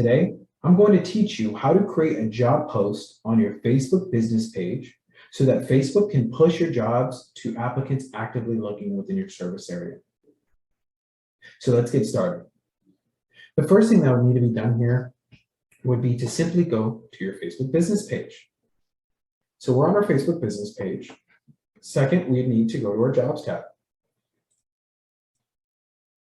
Today, I'm going to teach you how to create a job post on your Facebook business page so that Facebook can push your jobs to applicants actively looking within your service area. So let's get started. The first thing that would need to be done here would be to simply go to your Facebook business page. So we're on our Facebook business page. Second, we need to go to our jobs tab.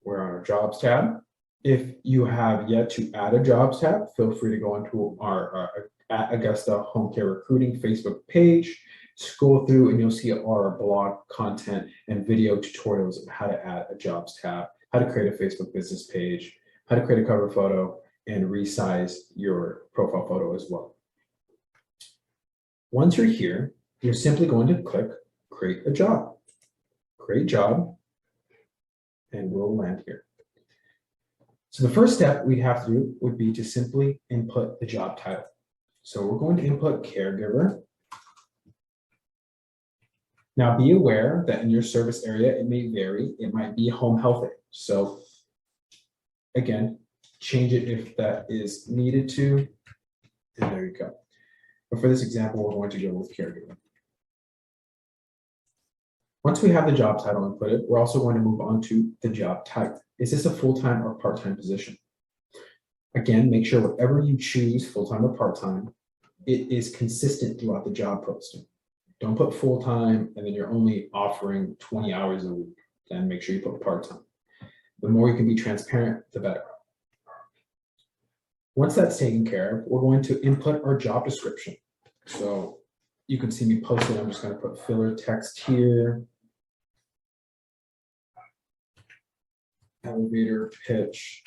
We're on our jobs tab. If you have yet to add a jobs tab, feel free to go into our at Augusta Home Care Recruiting Facebook page, scroll through and you'll see our blog content and video tutorials of how to add a jobs tab, how to create a Facebook business page, how to create a cover photo, and resize your profile photo as well. Once you're here, you're simply going to click create a job, and we'll land here. So the first step we'd have to do would be to simply input the job title. So we're going to input caregiver. Now be aware that in your service area, it may vary. It might be home health aide. So again, change it if that is needed to, and there you go. But for this example, we're going to go with caregiver. Once we have the job title inputted, we're also going to move on to the job type. Is this a full-time or part-time position? Again, make sure whatever you choose, full-time or part-time, it is consistent throughout the job posting. Don't put full-time and then you're only offering 20 hours a week. Then make sure you put part-time. The more you can be transparent, the better. Once that's taken care of, we're going to input our job description. So you can see me posted. I'm just going to put filler text here. Elevator pitch,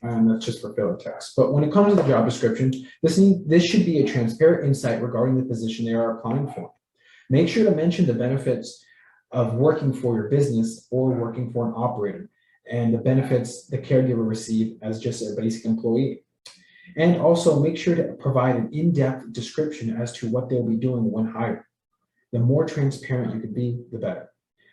and that's just for filler text. But when it comes to the job description, this should be a transparent insight regarding the position they are applying for. Make sure to mention the benefits of working for your business or working for an operator and the benefits the caregiver receive as just a basic employee. And also make sure to provide an in-depth description as to what they'll be doing when hired. The more transparent you can be, the better.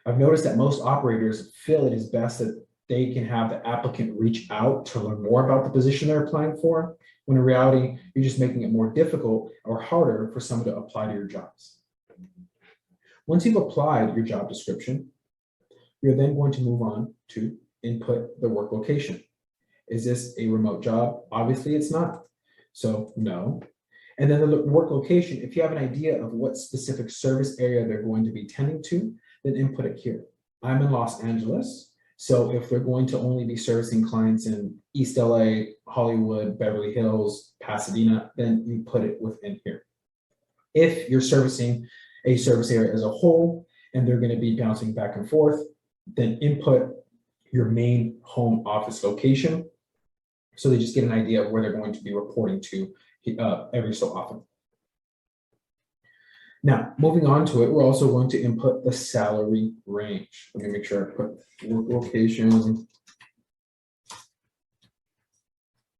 I've noticed that most operators feel it is best that they can have the applicant reach out to learn more about the position they're applying for, when in reality, you're just making it more difficult or harder for someone to apply to your jobs. Once you've applied your job description, you're then going to move on to input the work location. Is this a remote job? Obviously, it's not. So no. And then the work location, if you have an idea of what specific service area they're going to be tending to, then input it here. I'm in Los Angeles, so if they're going to only be servicing clients in East LA, Hollywood, Beverly Hills, Pasadena, then you put it within here. If you're servicing a service area as a whole, and they're going to be bouncing back and forth, then input your main home office location, so they just get an idea of where they're going to be reporting to every so often. Now, moving on to it, we're also going to input the salary range. Let me make sure I put work location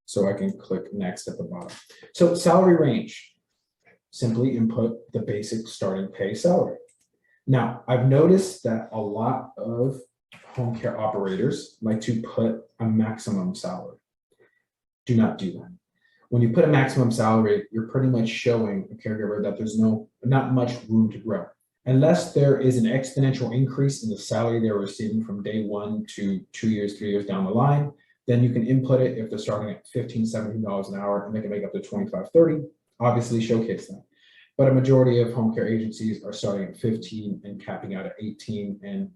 so I can click next at the bottom. So salary range, simply input the basic starting pay salary. Now, I've noticed that a lot of home care operators like to put a maximum salary. Do not do that. When you put a maximum salary, you're pretty much showing a caregiver that there's not much room to grow. Unless there is an exponential increase in the salary they're receiving from day one to 2 years, 3 years down the line, then you can input it if they're starting at $15, $17 an hour and they can make up to $25, $30, obviously showcase that. But a majority of home care agencies are starting at 15 and capping out at 18, and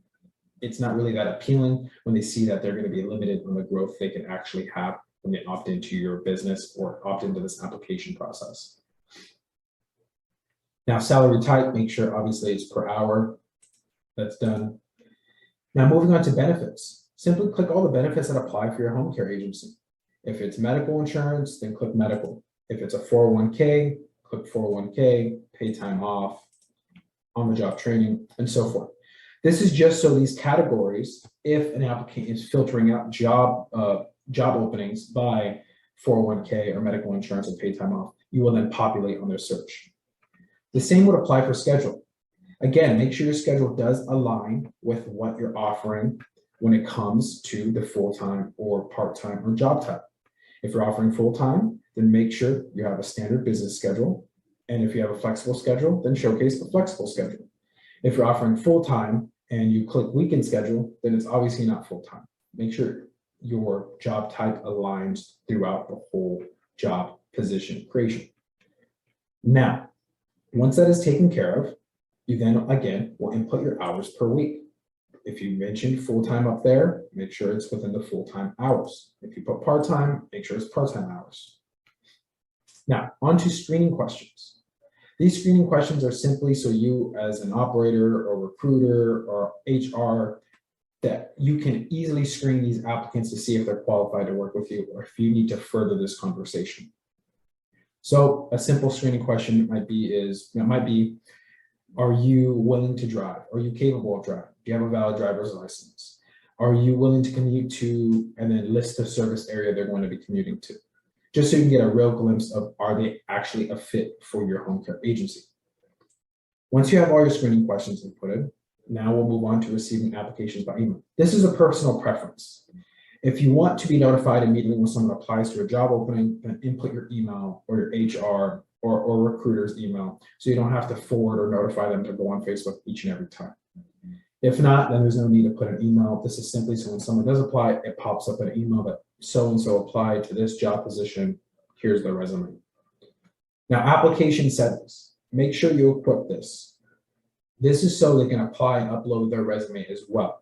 it's not really that appealing when they see that they're going to be limited on the growth they can actually have when they opt into your business or opt into this application process. Now, salary type, make sure obviously it's per hour. That's done. Now, moving on to benefits. Simply click all the benefits that apply for your home care agency. If it's medical insurance, then click medical. If it's a 401k, click 401k, pay time off, on-the-job training, and so forth. This is just so these categories, if an applicant is filtering out job openings by 401k or medical insurance and paid time off, you will then populate on their search. The same would apply for schedule. Again, make sure your schedule does align with what you're offering when it comes to the full-time or part-time or job type. If you're offering full-time, then make sure you have a standard business schedule. And if you have a flexible schedule, then showcase the flexible schedule. If you're offering full-time and you click weekend schedule, then it's obviously not full-time. Make sure your job type aligns throughout the whole job position creation. Now, once that is taken care of, you then again will input your hours per week. If you mentioned full-time up there, make sure it's within the full-time hours. If you put part-time, make sure it's part-time hours. Now, on to screening questions. These screening questions are simply so you as an operator or recruiter or HR, that you can easily screen these applicants to see if they're qualified to work with you or if you need to further this conversation. So a simple screening question might be, are you willing to drive? Are you capable of driving? Do you have a valid driver's license? Are you willing to commute to, and then list the service area they're going to be commuting to? Just so you can get a real glimpse of, are they actually a fit for your home care agency? Once you have all your screening questions inputted, now we'll move on to receiving applications by email. This is a personal preference. If you want to be notified immediately when someone applies to a job opening, then input your email or your HR or recruiter's email, so you don't have to forward or notify them to go on Facebook each and every time. If not, then there's no need to put an email. This is simply so when someone does apply, it pops up an email that so-and-so applied to this job position. Here's the resume. Now, application settings. Make sure you equip this. This is so they can apply and upload their resume as well.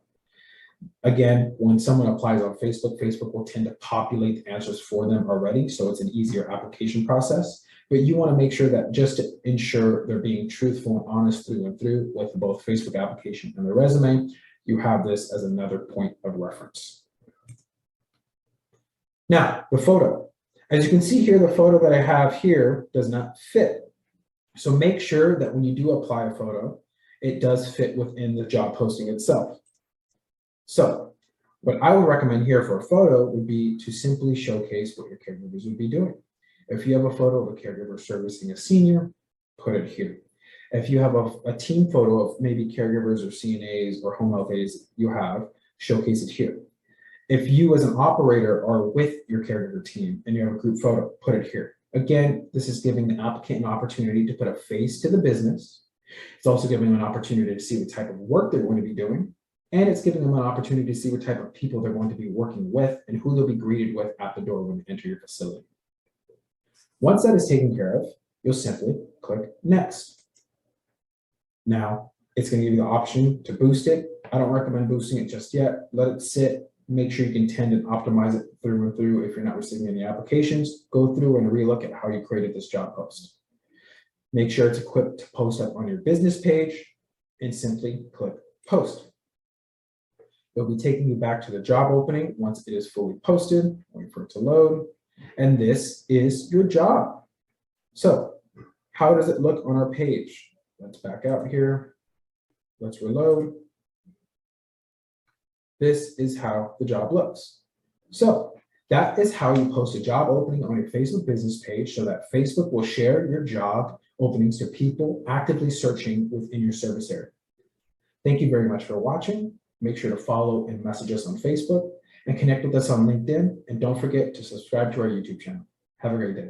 Again, when someone applies on Facebook, Facebook will tend to populate the answers for them already, so it's an easier application process. But you want to make sure that just to ensure they're being truthful and honest through and through with both Facebook application and the resume, you have this as another point of reference. Now, the photo. As you can see here, the photo that I have here does not fit. So make sure that when you do apply a photo, it does fit within the job posting itself. So what I would recommend here for a photo would be to simply showcase what your caregivers would be doing. If you have a photo of a caregiver servicing a senior, put it here. If you have a team photo of maybe caregivers or CNAs or home health aides you have, showcase it here. If you as an operator are with your caregiver team and you have a group photo, put it here. Again, this is giving the applicant an opportunity to put a face to the business. It's also giving them an opportunity to see what type of work they're going to be doing. And it's giving them an opportunity to see what type of people they're going to be working with and who they'll be greeted with at the door when they enter your facility. Once that is taken care of, you'll simply click Next. Now, it's going to give you the option to boost it. I don't recommend boosting it just yet. Let it sit. Make sure you can tend and optimize it through and through. If you're not receiving any applications, go through and relook at how you created this job post. Make sure it's equipped to post up on your business page and simply click Post. It'll be taking you back to the job opening once it is fully posted. Wait for it to load. And this is your job. So how does it look on our page? Let's back out here. Let's reload. This is how the job looks. So that is how you post a job opening on your Facebook business page so that Facebook will share your job openings to people actively searching within your service area. Thank you very much for watching. Make sure to follow and message us on Facebook and connect with us on LinkedIn. And don't forget to subscribe to our YouTube channel. Have a great day.